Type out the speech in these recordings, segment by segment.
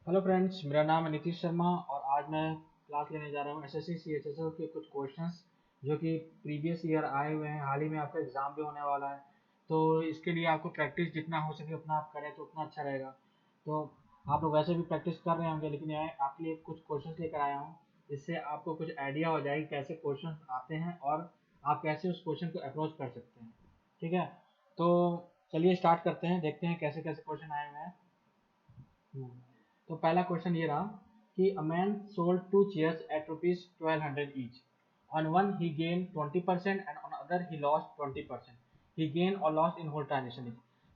Hello friends, मेरा नाम है नीतीश शर्मा और आज मैं क्लास लेने जा रहा हूँ एसएससी सीएचएसएल के कुछ क्वेश्चंस जो कि प्रीवियस ईयर आए हुए हैं। हाल ही में आपका एग्ज़ाम भी होने वाला है, तो इसके लिए आपको प्रैक्टिस जितना हो सके उतना आप करें तो उतना अच्छा रहेगा। तो आप लोग वैसे भी प्रैक्टिस कर रहे होंगे, लेकिन मैं आपके लिए कुछ क्वेश्चंस लेकर आया हूँ जिससे आपको कुछ आइडिया हो जाएगी कैसे क्वेश्चन आते हैं और आप कैसे उस क्वेश्चन को अप्रोच कर सकते हैं। ठीक है, तो चलिए स्टार्ट करते हैं, देखते हैं कैसे कैसे क्वेश्चन आए हुए हैं। हम्म, तो पहला क्वेश्चन ये रहा कि a man sold two chairs at rupees 1200 each. On one he gain 20% and on other he lost 20%। He gain और लॉस्ट इन होल ट्रांजेक्शन।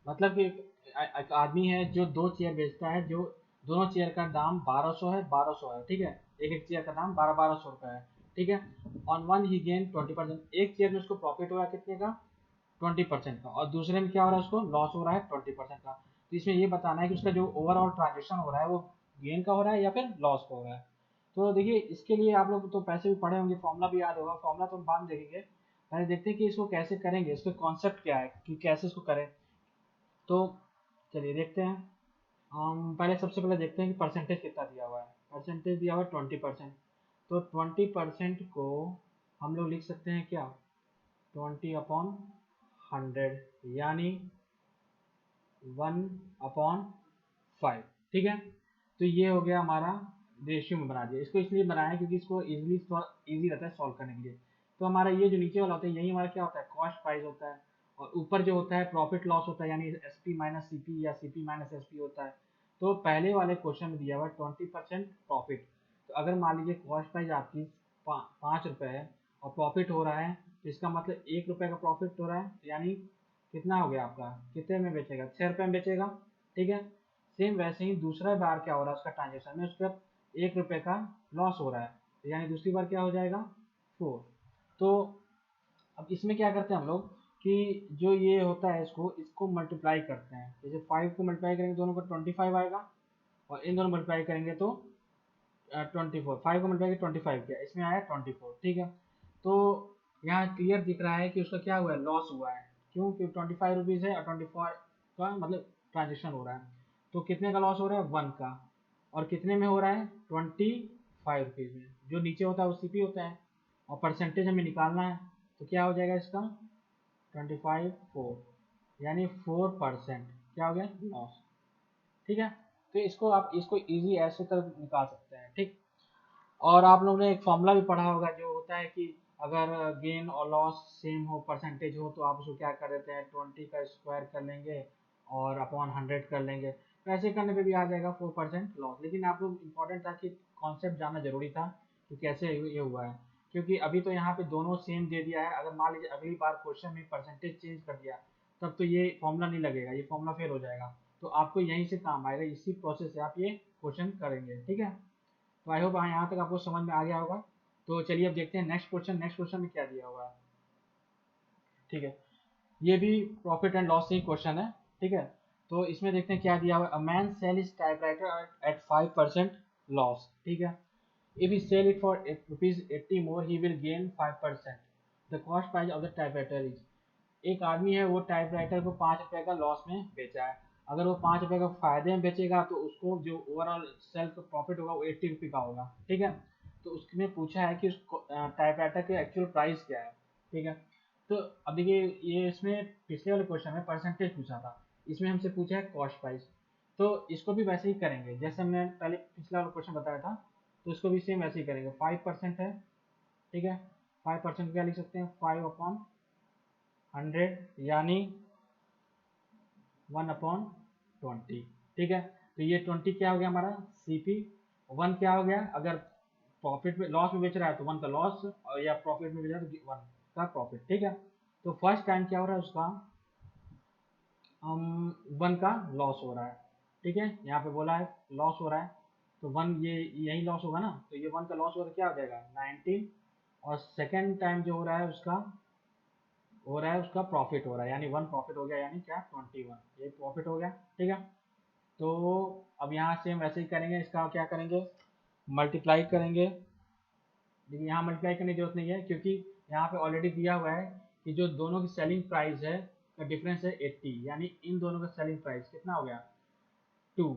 मतलब कि एक आदमी है जो दो चेयर बेचता है, जो दोनों चेयर का दाम 1200 है, ठीक है। एक एक चेयर का दाम 1200 रुपये है, ठीक है। ऑन वन ही गेन 20%, एक चेयर में उसको प्रॉफिट हुआ कितने का, 20% का, और दूसरे में क्या हो रहा है, उसको लॉस हो रहा है 20% का। तो इसमें ये बताना है कि उसका जो ओवरऑल ट्रांजेक्शन हो रहा है वो गेन का हो रहा है या फिर लॉस का हो रहा है। तो देखिए, इसके लिए आप लोग तो पैसे भी पढ़े होंगे, फॉर्मूला भी याद होगा, फॉर्मूला तो हम बाद में देखेंगे। पहले देखते हैं कि इसको कैसे करेंगे, इसका कॉन्सेप्ट क्या है कि कैसे इसको करें। तो चलिए देखते हैं। हम पहले सबसे पहले देखते हैं कि परसेंटेज कितना दिया हुआ है। परसेंटेज दिया हुआ है 20%। तो 20% को हम लोग लिख सकते हैं क्या, 20/100, यानी 1/5, ठीक है। तो ये हो गया हमारा, रेशियो में बना दिया। इसको इसलिए बनाया क्योंकि इसको इजीली इजी रहता है सॉल्व करने के लिए। तो हमारा ये जो नीचे वाला होता है यही हमारा क्या होता है, कॉस्ट प्राइस होता है। और ऊपर जो होता है प्रॉफिट लॉस होता है, यानी S P minus C P या C P minus S P होता है। तो पहले वाले क्वेश्चन में दिया हुआ है 20% प्रॉफिट। तो अगर मान लीजिए कॉस्ट प्राइस आपकी 5 रुपये है और प्रॉफिट हो रहा है, तो इसका मतलब 1 रुपये का प्रॉफिट हो रहा है, यानी कितना हो गया आपका, कितने में बेचेगा, 6 रुपये में बेचेगा, ठीक है। सेम वैसे ही दूसरा बार क्या हो रहा है, उसका ट्रांजेक्शन में उसका 1 रुपये का लॉस हो रहा है, यानी दूसरी बार क्या हो जाएगा, 4। तो अब इसमें क्या करते हैं हम लोग कि जो ये होता है इसको इसको मल्टीप्लाई करते हैं। जैसे 5 को मल्टीप्लाई करेंगे दोनों को 25 आएगा, और इन दोनों मल्टीप्लाई करेंगे तो 24। 5 को मल्टीप्लाई 25 किया, इसमें आया 24, ठीक है। तो यहाँ क्लियर दिख रहा है कि उसका क्या हुआ है, लॉस हुआ है। क्यों, क्योंकि 25 रुपीज़ है और 24 का मतलब ट्रांजेक्शन हो रहा है। तो कितने का लॉस हो रहा है, 1 का। और कितने में हो रहा है, 25 रुपीज़ में। जो नीचे होता है वो सीपी होता है, और परसेंटेज हमें निकालना है। तो क्या हो जाएगा इसका, 25 4, यानी 4% क्या हो गया, लॉस, ठीक है। तो इसको आप इसको इजी ऐसे कर निकाल सकते हैं, ठीक। और आप लोगों ने एक फॉर्मूला भी पढ़ा होगा जो होता है कि अगर गेन और लॉस सेम हो, परसेंटेज हो, तो आप उसको क्या कर देते हैं, 20 का स्क्वायर कर लेंगे और अपॉन 100 कर लेंगे। तो ऐसे करने पे भी आ जाएगा 4% लॉस। लेकिन आप लोग इम्पोर्टेंट था कि कॉन्सेप्ट जानना जरूरी था कि कैसे ये हुआ है। क्योंकि अभी तो यहाँ पे दोनों सेम दे दिया है, अगर मान लीजिए अगली बार क्वेश्चन में परसेंटेज चेंज कर दिया तब तो ये फॉर्मूला नहीं लगेगा, ये फॉर्मूला फेल हो जाएगा। तो आपको यहीं से काम आएगा, इसी प्रोसेस से आप ये क्वेश्चन करेंगे, ठीक है। तो आई होप यहाँ तक आपको समझ में आ गया होगा। तो चलिए अब देखते हैं नेक्स्ट क्वेश्चन। नेक्स्ट क्वेश्चन में क्या दिया हुआ है, ठीक है। ये भी प्रॉफिट एंड लॉस से ही क्वेश्चन है, ठीक है। तो इसमें देखते हैं क्या दिया हुआ है। A man sell is typewriter at 5% loss, ठीक है। If he sell it for ₹80 more he will gain 5%। The cost price of the typewriter is. एक आदमी है, वो टाइपराइटर को 5 रुपए का लॉस में बेचा है। अगर वो 5 रुपए का फायदे में बेचेगा तो उसको जो ओवरऑल सेल का प्रॉफिट होगा वो 80 रुपये का होगा, ठीक है। तो उसमें पूछा है कि उसको टाइपराइटर के एक्चुअल प्राइस क्या है, ठीक है। तो अब देखिए, ये इसमें पिछले वाले क्वेश्चन में परसेंटेज पूछा था, इसमें हमसे पूछा है कॉस्ट प्राइस। तो इसको भी वैसे ही करेंगे जैसे हमने पहले पिछला वाला क्वेश्चन बताया था। तो इसको भी सेम वैसे ही करेंगे, 5% है, ठीक है। 5% क्या लिख सकते हैं, 5/100, यानी 1/20, ठीक है। तो ये 20 क्या हो गया हमारा, सीपी। 1 क्या हो गया, अगर प्रॉफिट में लॉस में बेच रहा है तो 1 का लॉस, और या प्रॉफिट में बेच रहा है तो 1 का प्रॉफिट, ठीक है। तो फर्स्ट टाइम क्या हो रहा है उसका, 1 का लॉस हो रहा है, ठीक है। यहाँ पे बोला है लॉस हो रहा है, तो 1 ये यही लॉस होगा ना, तो ये 1 का लॉस होगा तो क्या हो जाएगा, 19। और सेकेंड टाइम जो हो रहा है उसका हो रहा है, उसका प्रॉफिट हो रहा है, यानी 1 प्रॉफिट हो गया, यानी क्या, 21 ये प्रॉफिट हो गया, ठीक है। तो अब यहाँ से हम वैसे ही करेंगे, इसका क्या करेंगे, मल्टीप्लाई करेंगे। लेकिन यहाँ मल्टीप्लाई करने की जरूरत नहीं है, क्योंकि यहाँ पे ऑलरेडी दिया हुआ है कि जो दोनों की सेलिंग प्राइस है का डिफरेंस है 80, यानी इन दोनों का सेलिंग प्राइस कितना हो गया, 2,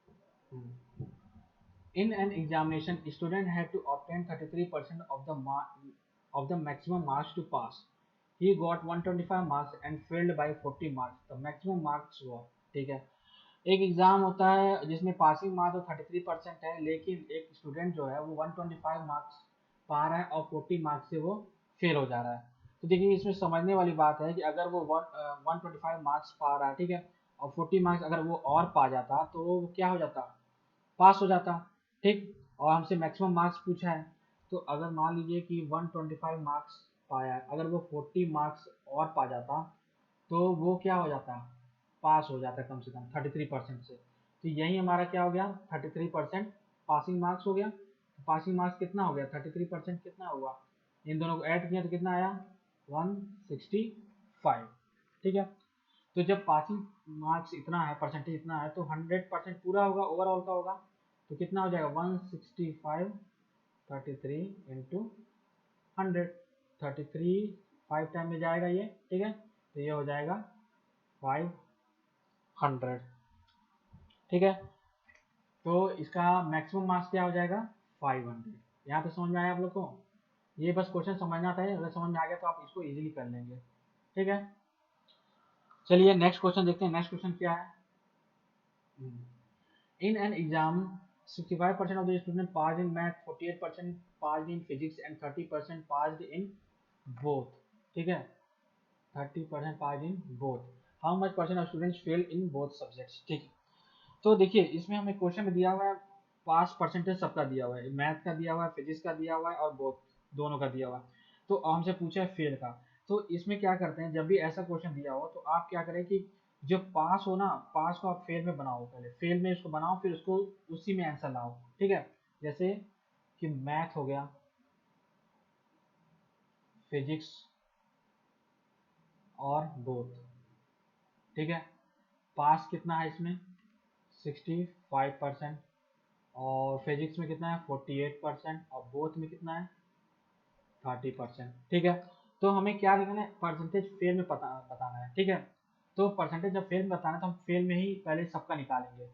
In an examination, student had to obtain 33% of the maximum marks to pass. He got 125 marks and failed by 40 marks. The maximum marks were, ठीक है, एक एग्जाम होता है जिसमें पासिंग मार्क्स तो 33% है, लेकिन एक स्टूडेंट जो है वो 125 मार्क्स पा रहा है और 40 मार्क्स से वो फेल हो जा रहा है। तो देखिए इसमें समझने वाली बात है कि अगर वो 125 मार्क्स पा रहा है, ठीक है, और 40 मार्क्स अगर वो और पा जाता तो वो क्या हो जाता, पास हो जाता, ठीक। और हमसे मैक्सिमम मार्क्स पूछा है, तो अगर मान लीजिए कि 125 मार्क्स पाया है, अगर वो 40 मार्क्स और पा जाता तो वो क्या हो जाता, पास हो जाता कम से कम 33% से। तो यही हमारा क्या हो गया, 33% पासिंग मार्क्स हो गया। पासिंग मार्क्स कितना हो गया, 33% कितना हुआ, इन दोनों को ऐड किया तो कितना आया, 165, ठीक है। तो जब पासिंग मार्क्स इतना है, परसेंटेज इतना है, तो 100% पूरा होगा, ओवरऑल का होगा, तो कितना हो जाएगा 165, 33 इंटू 100, 33 5 टाइम में जाएगा ये, ठीक है, तो ये हो जाएगा 500, ठीक है। तो इसका मैक्सिमम मार्क्स क्या हो जाएगा 500। यहाँ पे समझ में आया आप लोग को, ये बस क्वेश्चन समझना था, अगर समझ में आ गया तो आप इसको इजीली कर लेंगे, ठीक है। चलिए नेक्स्ट क्वेश्चन देखते हैं। नेक्स्ट क्वेश्चन क्या है, in an exam 65% of the students passed in math, 48% passed in physics and 30% passed in both, ठीक है, 30% passed in both, how much percent of students failed in both subjects, ठीक है। तो देखिए इसमें हमें क्वेश्चन में दिया हुआ है, पास परसेंटेज सबका दिया हुआ है, मैथ का दिया हुआ है, फिजिक्स का दिया हुआ है और बोथ दोनों का दिया हुआ है। तो हमसे पूछा है फेल का। तो इसमें क्या करते हैं, जब भी ऐसा क्वेश्चन दिया हो तो आप क्या करें कि जो पास हो ना, पास को आप फेल में बनाओ, पहले फेल में उसको बनाओ, फिर उसको उसी में आंसर लाओ, ठीक है। जैसे कि मैथ हो गया, फिजिक्स और बोथ, ठीक है। पास कितना है इसमें 65%, और फिजिक्स में कितना है 48%, और बोथ में कितना है 30%, ठीक है। तो हमें क्या लिखना है, परसेंटेज फेल में बताना है, ठीक है। तो परसेंटेज जब फेल में बताना है तो हम फेल में ही पहले सबका निकालेंगे,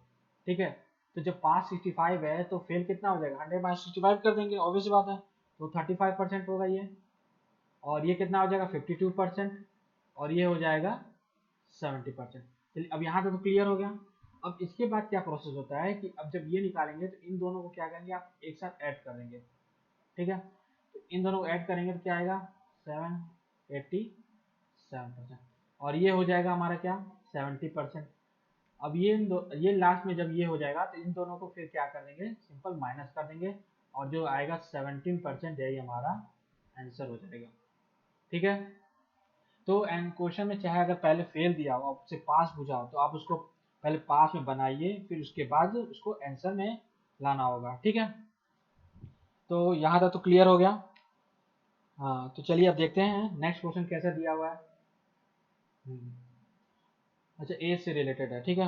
ठीक है। तो जब पास 65 है तो फेल कितना हो जाएगा, 100/65 कर देंगे, ऑब्वियस बात है। तो 35% होगा ये, और ये कितना हो जाएगा 52%, और ये हो जाएगा 70%। चलिए अब यहाँ तक तो क्लियर हो गया। अब इसके बाद क्या प्रोसेस होता है कि अब जब ये निकालेंगे तो इन दोनों को क्या करेंगे, आप एक साथ ऐड कर देंगे, ठीक है। तो इन दोनों को ऐड करेंगे तो क्या आएगा 787%, और ये हो जाएगा हमारा क्या 70%। अब ये लास्ट में जब ये हो जाएगा तो इन दोनों को फिर क्या कर देंगे, सिंपल माइनस कर देंगे, और जो आएगा 17% यही हमारा आंसर हो जाएगा, ठीक है। तो एंड क्वेश्चन में चाहे अगर पहले फेल दिया हो आपसे पास पूछा हो तो आप उसको पहले पास में बनाइए, फिर उसके बाद उसको आंसर में लाना होगा, ठीक है। तो यहाँ तक तो क्लियर हो गया। हाँ तो चलिए अब देखते हैं नेक्स्ट क्वेश्चन कैसा दिया हुआ है। अच्छा एज से रिलेटेड है, ठीक है।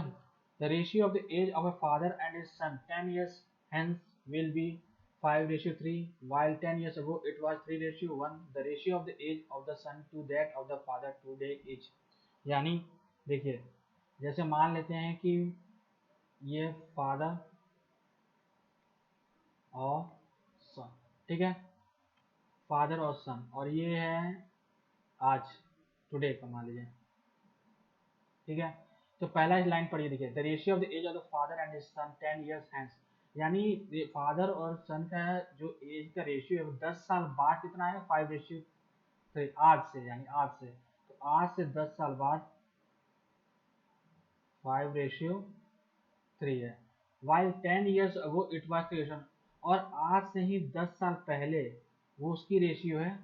The ratio of the age of a father and his son 10 years hence will be 5:3, while 10 years ago it was 3:1, the ratio of the age of the son to that of the father today is, यानी देखिए जैसे मान लेते हैं कि ये father और सन, ठीक है, फादर और सन, और ये है आज टुडे का मान लीजिए, ठीक है। तो पहला लाइन पढ़िए, देखिए the ratio of the age of the father and his son 10 years hence, यानी फादर और सन का जो एज का रेशियो है वो 10 साल बाद कितना है 5:3, आज से, यानी आज से, तो आज से 10 साल बाद 5:3 है, while 10 years ago it was 3:1, और आज से ही 10 साल पहले वो उसकी रेशियो है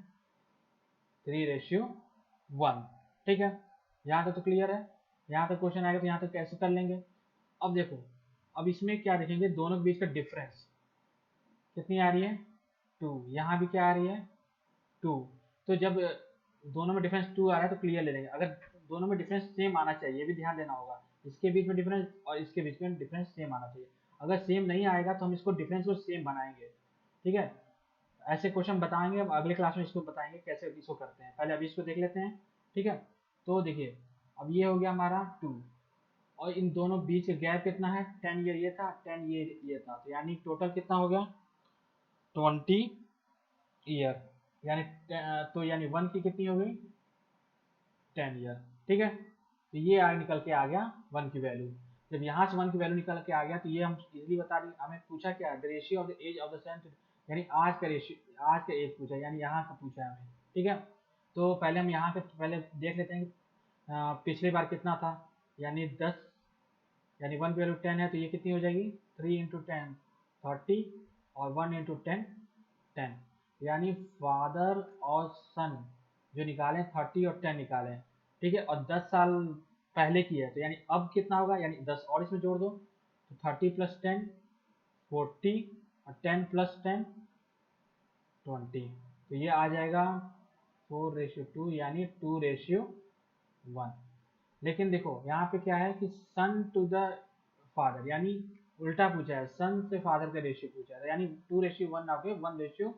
3:1, ठीक है। यहाँ तक तो क्लियर है। यहाँ तक क्वेश्चन आएगा तो यहाँ तक कैसे कर लेंगे। अब देखो, अब इसमें क्या देखेंगे, दोनों के बीच का डिफरेंस कितनी आ रही है 2, यहाँ भी क्या आ रही है 2। तो जब दोनों में डिफरेंस 2 आ रहा है तो क्लियर ले लेंगे। अगर दोनों में डिफरेंस सेम आना चाहिए, ये भी ध्यान देना होगा, इसके बीच में डिफरेंस और इसके बीच में डिफरेंस सेम आना चाहिए। अगर सेम नहीं आएगा तो हम इसको डिफरेंस को सेम बनाएंगे, ठीक है। ऐसे क्वेश्चन बताएंगे, अब अगले क्लास में इसको बताएंगे कैसे इसको करते हैं, पहले अभी इसको देख लेते हैं, ठीक है। तो देखिए अब ये हो गया हमारा 2, और इन दोनों बीच का गैप कितना है, 10 ईयर ये था, 10 ईयर ये था, तो यानी टोटल कितना हो गया 20 ईयर, यानी तो यानी 1 की कितनी हो गई 10 ईयर। ठीक है, तो ये आगे निकल के आ गया 1 की वैल्यू। जब यहाँ से 1 की वैल्यू निकल के आ गया तो ये हम इजीली बता दें। हमें पूछा क्या, the ratio of the age of the son, यानी आज का रेशियो, आज का एज पूछा, यानी यहाँ का पूछा है हमें। ठीक है, तो पहले हम यहाँ के पहले देख लेते हैं कि पिछली बार कितना था, यानी 10, यानी 1 की वैल्यू 10 है, तो ये कितनी हो जाएगी 3 इंटू 10 30, और 1 इंटू 10 10, यानी फादर और सन जो निकालें 30 और 10 निकालें। ठीक है, और 10 साल पहले की है, तो यानी अब कितना होगा, यानी 10 और इसमें जोड़ दो, तो 30 प्लस 10 40, और 10 प्लस 10 20, तो ये आ जाएगा 4:2, यानी 2:1। लेकिन देखो यहाँ पे क्या है कि सन टू द फादर, यानी उल्टा पूछा है, सन से फादर का रेशियो पूछा है, यानी 2:1 ना हो 1:2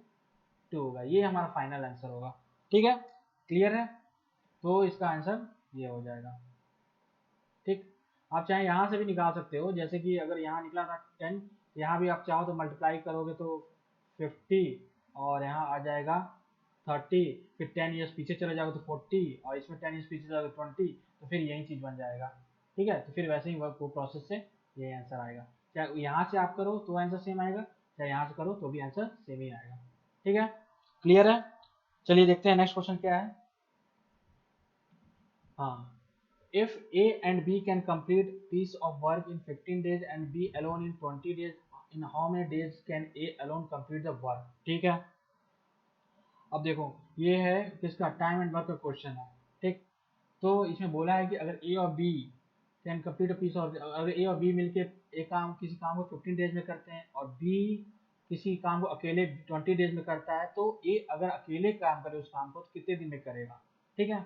होगा, ये हमारा फाइनल आंसर होगा। ठीक है, क्लियर है, तो इसका आंसर ये हो जाएगा। ठीक, आप चाहे यहाँ से भी निकाल सकते हो, जैसे कि अगर यहाँ निकला था 10, यहाँ भी आप चाहो तो मल्टीप्लाई करोगे तो 50, और यहाँ आ जाएगा 30, फिर 10 ईयर्स पीछे चले जाओगे तो 40, और इसमें 10 ईयर्स पीछे जाओगे 20, तो फिर यही चीज़ बन जाएगा। ठीक है, तो फिर वैसे ही वर्क वो प्रोसेस से यही आंसर आएगा, चाहे यहाँ से आप करो तो आंसर सेम आएगा, चाहे यहाँ से करो तो भी आंसर सेम ही आएगा। ठीक है, क्लियर है, चलिए देखते हैं नेक्स्ट क्वेश्चन क्या है। हाँ, if A and B can complete piece of work in 15 days and B alone in 20 days, in how many days can A alone complete the work? ठीक है, अब देखो ये है किसका, टाइम एंड वर्क का क्वेश्चन है। ठीक, तो इसमें बोला है कि अगर ए और B can complete a piece, और अगर ए और बी मिलके एक काम, किसी काम को 15 डेज में करते हैं, और बी किसी काम को अकेले 20 डेज में करता है, तो ए अगर अकेले काम करे उस काम को तो कितने दिन में करेगा। ठीक है,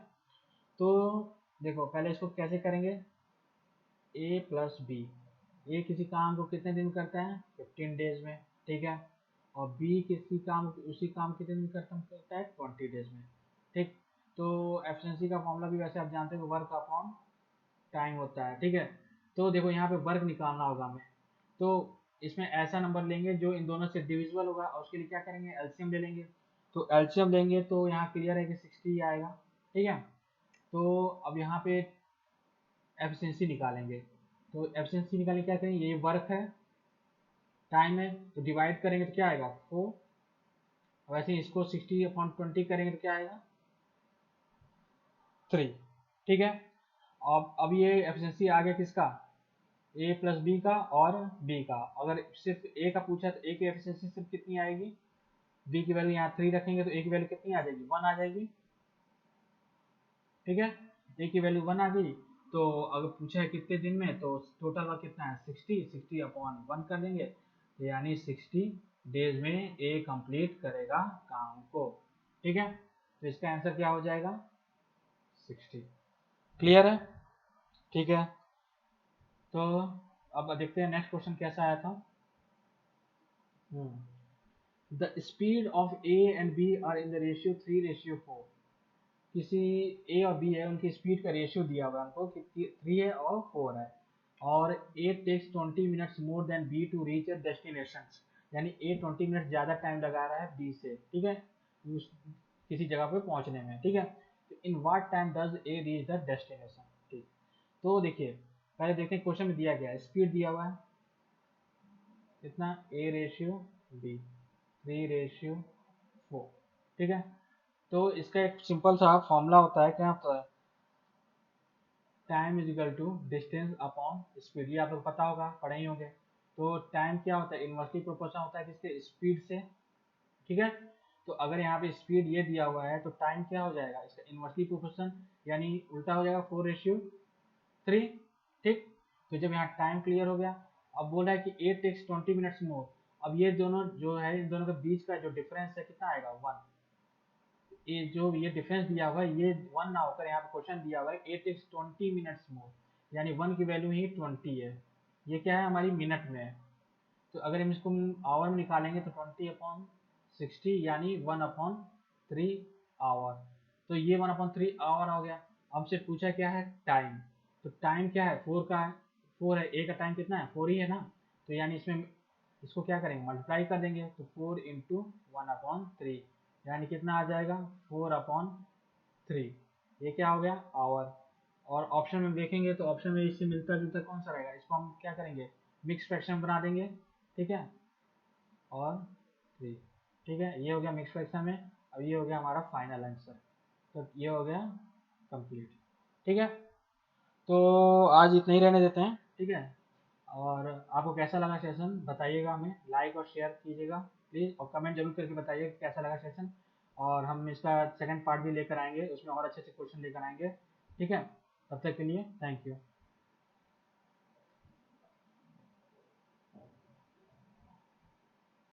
तो देखो पहले इसको कैसे करेंगे, ए प्लस बी, ए किसी काम को कितने दिन करता है 15 डेज में। ठीक है, और बी किसी काम, उसी काम कितने दिन करता है 20 डेज में। ठीक, तो एफिशिएंसी का फॉर्मूला भी वैसे आप जानते हो, वर्क अपॉन टाइम होता है। ठीक है, तो देखो यहाँ पे वर्क निकालना होगा हमें, तो इसमें ऐसा नंबर लेंगे जो इन दोनों से डिविजिबल होगा, और उसके लिए क्या करेंगे, एलसीएम ले लेंगे। तो एलसीएम लेंगे तो यहाँ क्लियर है कि 60 आएगा। ठीक है, तो अब यहाँ पे एफिशिएंसी निकालेंगे, तो एफिशिएंसी निकालने क्या करेंगे, ये वर्क है, टाइम है, तो डिवाइड करेंगे तो क्या आएगा 4, वैसे इसको 60/20 करेंगे तो क्या आएगा 3। ठीक है, अब ये एफिशिएंसी आ गया किसका, ए प्लस बी का और बी का। अगर सिर्फ ए का पूछा तो ए की एफिशिएंसी सिर्फ कितनी आएगी, बी की वैल्यू यहाँ 3 रखेंगे तो ए की वैल्यू कितनी आ जाएगी 1 आ जाएगी। ठीक है, ए की वैल्यू 1 आ गई, तो अगर पूछा है कितने दिन में, तो टोटल वर्क कितना है 60/1 कर देंगे, तो यानी 60 डेज में ए कंप्लीट करेगा काम को। ठीक है, तो इसका आंसर क्या हो जाएगा 60। क्लियर है, ठीक है, तो अब देखते हैं नेक्स्ट क्वेश्चन कैसा आया था। The speed of A and B are in the ratio 3:4, किसी ए और बी है, उनकी स्पीड का रेशियो दिया हुआ है हमको कि 3 है और 4 है, और A takes 20 minutes more than B to reach a destination, यानी ए 20 मिनट ज़्यादा टाइम लगा रहा है बी से। ठीक है, किसी जगह पे पहुंचने में। ठीक है, तो in what time does a reach the destination. ठीक, तो देखिए पहले देखते हैं क्वेश्चन में दिया गया है, स्पीड दिया हुआ है कितना, ए रेशियो बी 3:4। ठीक है, तो इसका एक सिंपल सा फॉर्मूला होता है, क्या होता है, time is equal to distance upon speed, ये आप लोग पता होगा, पढ़े ही होंगे। तो टाइम क्या होता है, इन्वर्सली प्रोपोर्शनल होता है किसके, स्पीड से। ठीक है, तो अगर यहाँ पे स्पीड ये दिया हुआ है तो टाइम क्या हो जाएगा इसका इन्वर्सली प्रोपोर्शनल, यानी उल्टा हो जाएगा 4:3। ठीक, तो जब यहाँ टाइम क्लियर हो गया, अब बोल रहा है कि ए टेक्स 20 मिनट्स मोर, अब ये दोनों जो है, इन दोनों के बीच का जो डिफरेंस है कितना आएगा 1, ये जो ये डिफरेंस दिया हुआ है ये 1 ना होकर यहाँ पे क्वेश्चन दिया हुआ है 8 टेक्स 20 मिनट्स मोर, यानी 1 की वैल्यू ही 20 है, ये क्या है हमारी मिनट में है। तो अगर हम इसको आवर में निकालेंगे तो 20/60, यानी 1/3 आवर, तो ये 1/3 आवर हो गया। हमसे पूछा क्या है टाइम, तो टाइम क्या है, 4 का है, 4 है, ए का टाइम कितना है, 4 ही है ना, तो यानी इसमें इसको क्या करेंगे, मल्टीप्लाई कर देंगे, तो 4 इंटू 1/3, यानी कितना आ जाएगा, 4/3। ये क्या हो गया, आवर। और ऑप्शन में देखेंगे तो ऑप्शन में इससे मिलता जुलता कौन सा रहेगा, इसको हम क्या करेंगे, मिक्स फ्रैक्शन बना देंगे, ठीक है, और 3, ठीक है, ये हो गया मिक्स फ्रैक्शन में। अब ये हो गया हमारा फाइनल आंसर, तो ये हो गया कंप्लीट, ठीक है। तो आज इतना ही रहने देते हैं, ठीक है। और आपको कैसा लगा सेशन बताइएगा, हमें लाइक और शेयर कीजिएगा प्लीज़, और कमेंट जरूर करके बताइए कैसा लगा सेशन। और हम इसका सेकंड पार्ट भी लेकर आएंगे, उसमें और अच्छे अच्छे क्वेश्चन लेकर आएंगे, ठीक है। तब तक के लिए थैंक यू।